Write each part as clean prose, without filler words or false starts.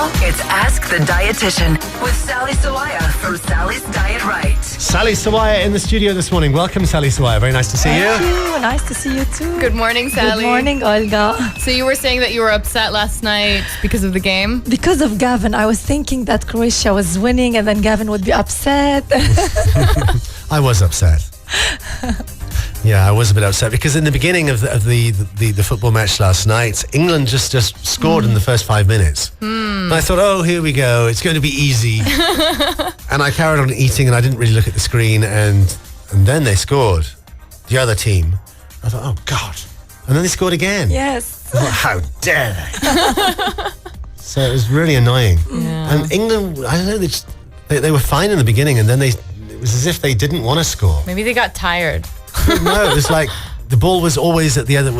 Now, it's Ask the Dietitian with Sally Sawaya from Sally's Diet Rite. Sally Sawaya in the studio this morning. Welcome, Sally Sawaya. Very nice to see you. Thank you. Nice to see you too. Good morning, Sally. Good morning, Olga. So you were saying that you were upset last night because of the game? Because of Gavin, I was thinking that Croatia was winning and then Gavin would be upset. I was upset. Yeah, I was a bit upset because in the beginning of the football match last night, England just scored in the first 5 minutes. And I thought, oh, here we go. It's going to be easy. And I carried on eating and I didn't really look at the screen. And then they scored, the other team. I thought, oh, God. And then they scored again. Yes. I thought, how dare they? So it was really annoying. Yeah. And England, I don't know, they were fine in the beginning and then it was as if they didn't want to score. Maybe they got tired. No, it was like the ball was always at the other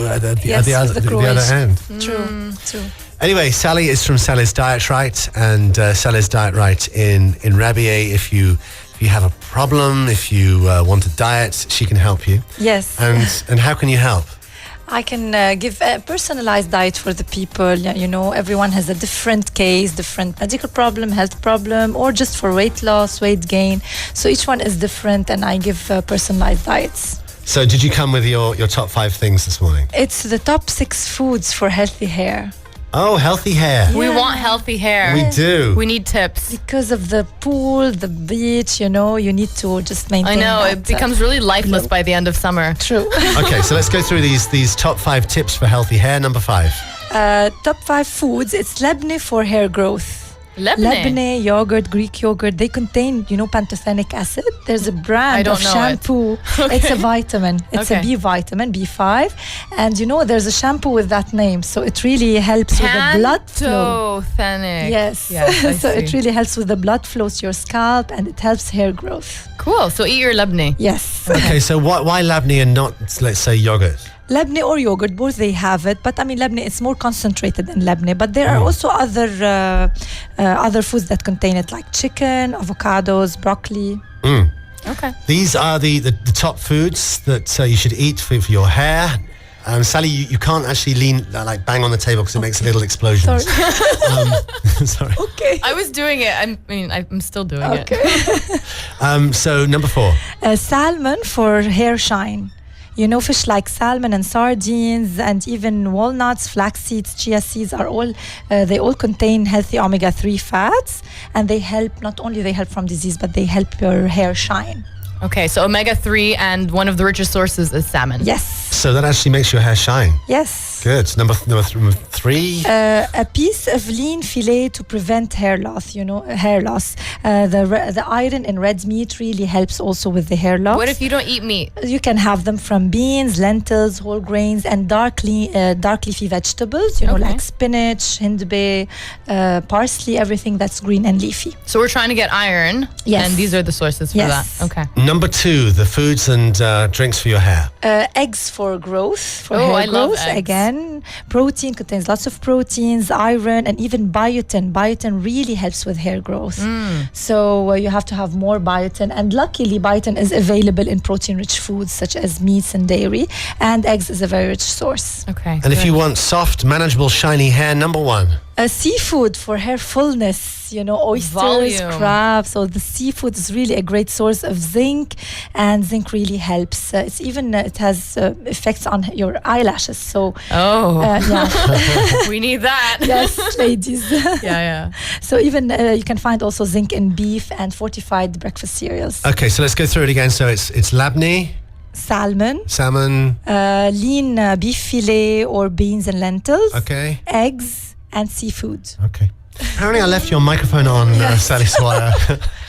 end. True. Anyway, Sally is from Sally's Diet Rite and Sally's Diet Rite in Rabier. If you have a problem, if you want a diet, she can help you. Yes. And how can you help? I can give a personalized diet for the people. You know, everyone has a different case, different medical problem, health problem, or just for weight loss, weight gain. So each one is different and I give personalized diets. So did you come with your top 5 things this morning? It's the top 6 foods for healthy hair. Oh, healthy hair. We want healthy hair. We do. We need tips. Because of the pool, the beach, you know, you need to just maintain I know, that, it becomes really lifeless by the end of summer. True. Okay, so let's go through these top 5 tips for healthy hair. Number 5. Top 5 foods. It's Lebne for hair growth. Lebne yogurt, Greek yogurt, they contain, pantothenic acid. There's a brand of shampoo. Okay. It's a vitamin. It's a B vitamin, B5. And there's a shampoo with that name. So it really helps with the blood flow. Pantothenic. Yes. So it really helps with the blood flow to your scalp and it helps hair growth. Cool. So eat your Lebne. Yes. Okay, so why labne and not, let's say, yogurt? Lebne or yogurt, both they have it, but Lebne is more concentrated than Lebne. But there are also other foods that contain it, like chicken, avocados, broccoli. Okay. These are the top foods that you should eat for your hair. Sally, you can't actually lean bang on the table because it makes little explosions. Sorry. Sorry. Okay. I was doing it. I'm still doing it. Okay. So number 4. Salmon for hair shine. Fish like salmon and sardines and even walnuts, flax seeds, chia seeds they all contain healthy omega-3 fats and they help, not only they help from disease, but they help your hair shine. Okay, so omega-3 and one of the richest sources is salmon. Yes. So that actually makes your hair shine. Yes. Good. Number 3. A piece of lean filet to prevent hair loss. Hair loss. The iron in red meat really helps also with the hair loss. What if you don't eat meat? You can have them from beans, lentils, whole grains, and dark leafy vegetables. Like spinach, hindbeh, parsley, everything that's green and leafy. So we're trying to get iron. Yes. And these are the sources for that. Okay. Number 2, the foods and drinks for your hair. Eggs for growth, for hair I growth. love eggs. Again, protein contains lots of proteins, iron, and even biotin. Biotin really helps with hair growth. So you have to have more biotin. And luckily, biotin is available in protein-rich foods such as meats and dairy. And eggs is a very rich source. Okay. And if you want soft, manageable, shiny hair, number 1. Seafood for hair fullness, oysters, Volume. crabs. So the seafood is really a great source of zinc, and zinc really helps. It has effects on your eyelashes. So yeah. We need that. yes, ladies. Yeah. So even you can find also zinc in beef and fortified breakfast cereals. Okay, so let's go through it again. So it's labne, Salmon, lean beef filet or beans and lentils. Okay. Eggs and seafood. Okay. Apparently I left your microphone on, Sally Sawaya.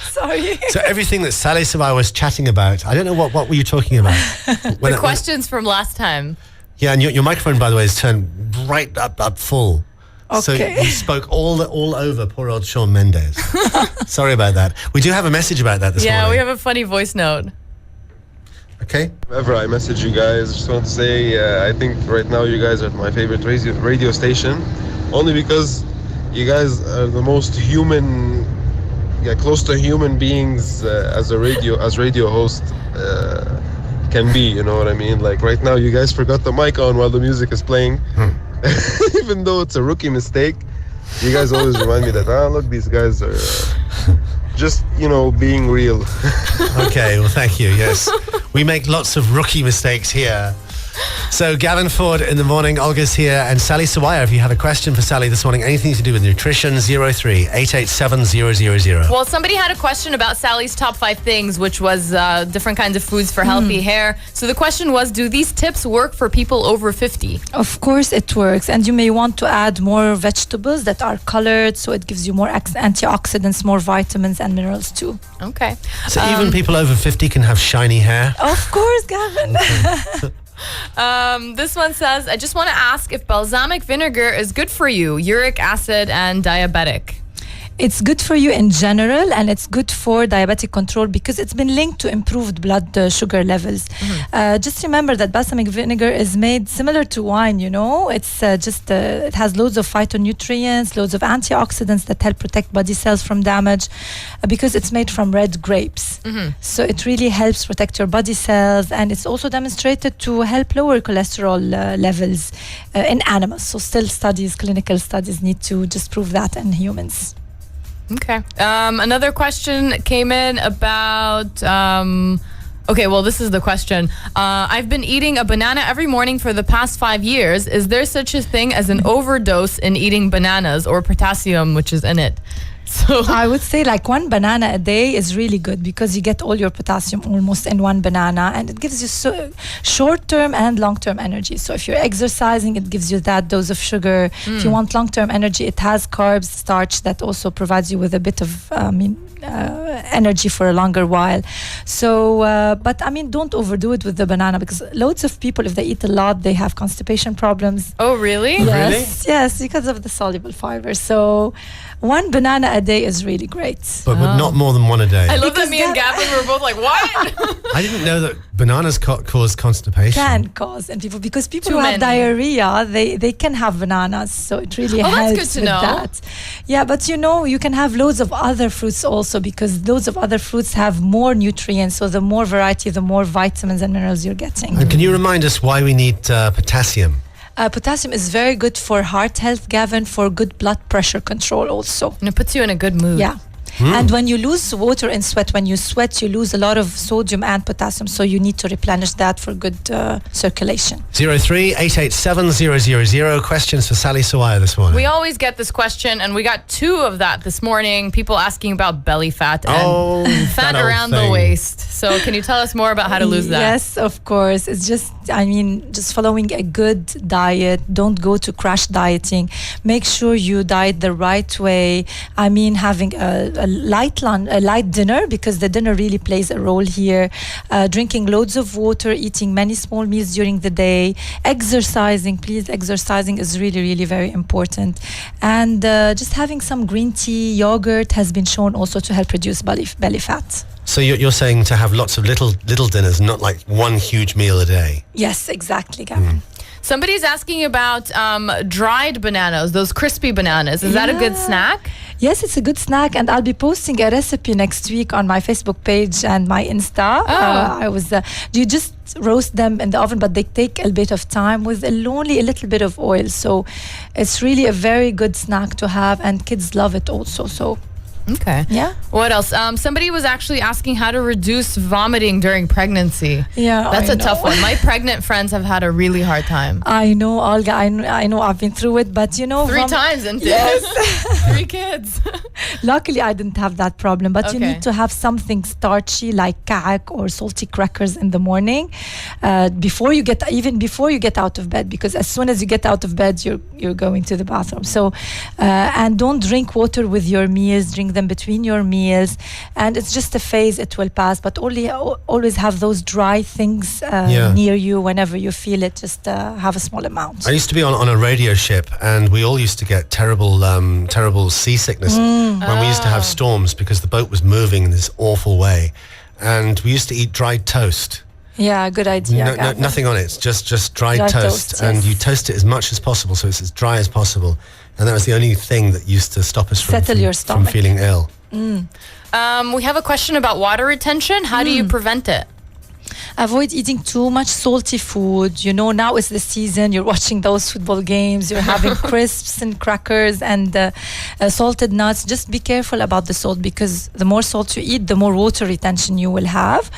Sorry. So everything that Sally Sawaya was chatting about, I don't know what were you talking about? The questions from last time. Yeah, and your microphone, by the way, is turned right up full. Okay. So you spoke all over poor old Shawn Mendes. Sorry about that. We do have a message about that this morning. Yeah, we have a funny voice note. Okay. Whenever I message you guys, just want to say I think right now you guys are my favorite radio station, only because you guys are the most human, close to human beings as radio host can be. You know what I mean? Like right now, you guys forgot the mic on while the music is playing, even though it's a rookie mistake. You guys always remind me that, look, these guys are just, being real. Okay, well, thank you. Yes. We make lots of rookie mistakes here. So Gavin Ford in the morning, Olga's here, and Sally Sawaya, if you have a question for Sally this morning, anything to do with nutrition, 03-887-000. Well, somebody had a question about Sally's top 5 things, which was different kinds of foods for healthy hair. So the question was, do these tips work for people over 50? Of course it works, and you may want to add more vegetables that are colored, so it gives you more antioxidants, more vitamins and minerals too. Okay. So even people over 50 can have shiny hair? Of course, Gavin. This one says, I just want to ask if balsamic vinegar is good for you, uric acid and diabetic. It's good for you in general, and it's good for diabetic control because it's been linked to improved blood sugar levels. Just remember that balsamic vinegar is made similar to wine, It's it has loads of phytonutrients, loads of antioxidants that help protect body cells from damage because it's made from red grapes. So it really helps protect your body cells, and it's also demonstrated to help lower cholesterol levels in animals. So still clinical studies need to just prove that in humans. Okay. Another question came in about... okay, well, this is the question. I've been eating a banana every morning for the past 5 years. Is there such a thing as an overdose in eating bananas or potassium, which is in it? So I would say like 1 banana a day is really good because you get all your potassium almost in 1 banana, and it gives you short-term and long-term energy. So if you're exercising, it gives you that dose of sugar. If you want long-term energy, it has carbs, starch that also provides you with a bit of energy for a longer while. So, but don't overdo it with the banana because loads of people, if they eat a lot, they have constipation problems. Oh, really? Yes, because of the soluble fiber. So 1 banana a day is really great. But not more than 1 a day. I love that me and Gavin were both like, what? I didn't know that bananas cause constipation. Can cause in people because people Too who have many. diarrhea, they can have bananas, so it really helps that's good to with know. that. Yeah, but you can have loads of other fruits also because loads of other fruits have more nutrients. So the more variety, the more vitamins and minerals you're getting. And can you remind us why we need potassium? Potassium is very good for heart health, Gavin, for good blood pressure control also. And it puts you in a good mood. Yeah. And when you lose water in sweat, when you sweat, you lose a lot of sodium and potassium. So you need to replenish that for good circulation. 03-887-000. Questions for Sally Sawaya this morning. We always get this question, and we got 2 of that this morning. People asking about belly fat and fat that old around the thing. waist. So can you tell us more about how to lose that? Yes, of course. It's just following a good diet. Don't go to crash dieting. Make sure you diet the right way. Having a light dinner, because the dinner really plays a role here. Drinking loads of water, eating many small meals during the day, exercising. Please, exercising is really, really very important. And just having some green tea, yogurt has been shown also to help reduce belly fat. So you're saying to have lots of little dinners, not like one huge meal a day? Yes, exactly, Gavin. Somebody's asking about dried bananas, those crispy bananas. Is that a good snack? Yes, it's a good snack, and I'll be posting a recipe next week on my Facebook page and my Insta. You just roast them in the oven, but they take a bit of time with only a little bit of oil. So it's really a very good snack to have, and kids love it also. So. Okay. Yeah. What else? Somebody was actually asking how to reduce vomiting during pregnancy. Yeah, That's I a tough know. one. My pregnant friends have had a really hard time. I know, Olga. I know. I've been through it, but 3 times, isn't it? Yes. 3 kids. Luckily, I didn't have that problem. But you Okay. need to have something starchy like ka'ak or salty crackers in the morning, before you get out of bed. Because as soon as you get out of bed, you're going to the bathroom. So, and don't drink water with your meals. Drink them between your meals, and it's just a phase. It will pass. But always have those dry things near you whenever you feel it. Just have a small amount. I used to be on a radio ship, and we all used to get terrible seasickness when we used to have storms because the boat was moving in this awful way, and we used to eat dried toast. Yeah, good idea. Nothing on it. It's just dried Dry toast, toast, and yes. you toast it as much as possible, so it's as dry as possible. And that was the only thing that used to stop us from Settle your from stomach. feeling ill. We have a question about water retention. How do you prevent it? Avoid eating too much salty food. You know, now is the season. You're watching those football games. You're having crisps and crackers and salted nuts. Just be careful about the salt, because the more salt you eat, the more water retention you will have.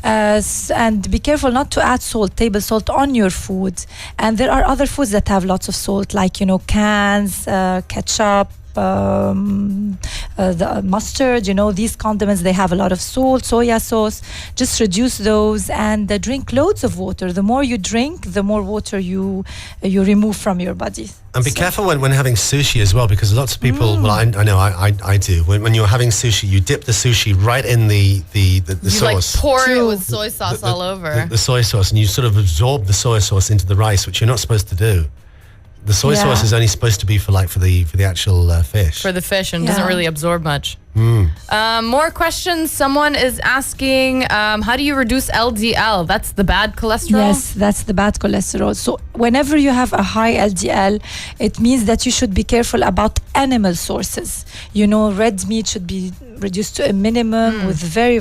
And be careful not to add salt, table salt, on your food. And there are other foods that have lots of salt, like, you know, cans, ketchup, the mustard, you know, these condiments, they have a lot of salt, soya sauce. Just reduce those and drink loads of water. The more you drink, the more water you remove from your body. And be careful when having sushi as well, because lots of people, well, I know I do. When you're having sushi, you dip the sushi right in the sauce. Like pour it with soy sauce all over. The soy sauce, and you sort of absorb the soy sauce into the rice, which you're not supposed to do. The soy sauce is only supposed to be for the actual fish. For the fish, and doesn't really absorb much. More questions. Someone is asking, how do you reduce LDL? That's the bad cholesterol? Yes, that's the bad cholesterol. So whenever you have a high LDL, it means that you should be careful about animal sources. You know, red meat should be reduced to a minimum with very,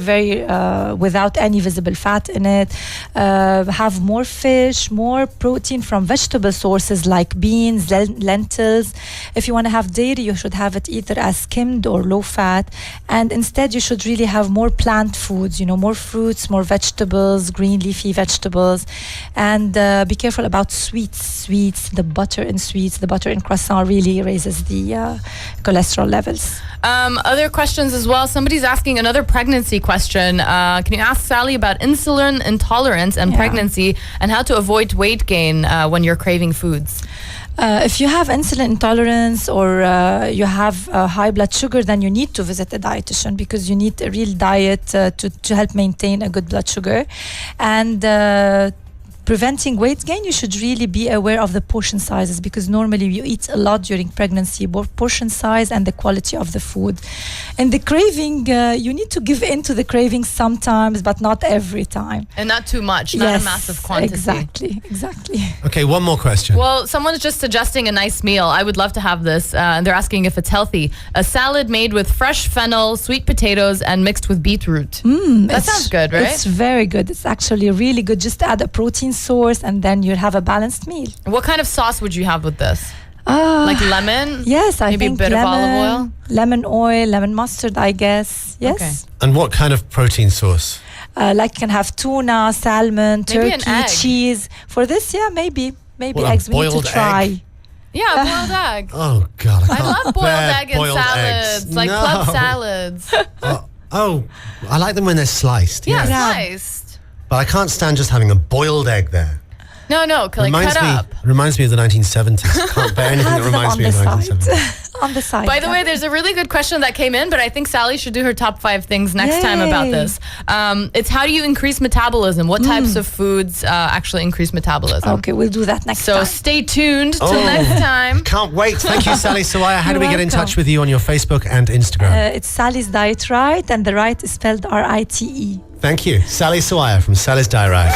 without any visible fat in it. Have more fish, more protein from vegetable sources like beans, lentils. If you want to have dairy, you should have it either as skimmed or low fat. And instead, you should really have more plant foods, you know, more fruits, more vegetables, green leafy vegetables. And be careful about sweets, the butter in sweets, the butter in croissant really raises the cholesterol levels. Other questions as well. Somebody's asking another pregnancy question. Can you ask Sally about insulin intolerance and pregnancy, and how to avoid weight gain when you're craving foods? If you have insulin intolerance or you have high blood sugar, then you need to visit a dietitian, because you need a real diet to help maintain a good blood sugar. And preventing weight gain, you should really be aware of the portion sizes, because normally you eat a lot during pregnancy, both portion size and the quality of the food. And the craving, you need to give in to the craving sometimes, but not every time. And not too much, not a massive quantity. Exactly. Okay, one more question. Well, someone's just suggesting a nice meal. I would love to have this. And they're asking if it's healthy. A salad made with fresh fennel, sweet potatoes, and mixed with beetroot. That sounds good, right? It's very good. It's actually really good. Just add a protein source and then you'll have a balanced meal. What kind of sauce would you have with this? Like lemon? Yes, I Maybe think a bit lemon, of olive oil? lemon oil, lemon mustard, I guess. Yes. Okay. And what kind of protein source? Like you can have tuna, salmon, Maybe an turkey, egg. cheese. For this, maybe What, eggs. We need to boiled try. egg? Yeah, a boiled egg. Oh, God. I love boiled egg in boiled salads, eggs. like No. club salads. Oh, I like them when they're sliced. Yeah, Yeah. sliced. But I can't stand just having a boiled egg there. No, like cut up. Reminds me of the 1970s. Can't bear anything that Have them reminds on me of the the side. 1970s. On the side. By the way, there's a really good question that came in, but I think Sally should do her top 5 things next time about Yay. this. It's how do you increase metabolism? What types of foods actually increase metabolism? Okay, we'll do that next So time. stay tuned till Oh. next time. Can't wait. Thank you, Sally Sawaya. How do we You're get in touch welcome. with you on your Facebook and Instagram? It's Sally's Diet Rite, and the Rite is spelled Rite. Thank you. Sally Sawaya from Sally's Diet Rite.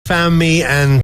found me and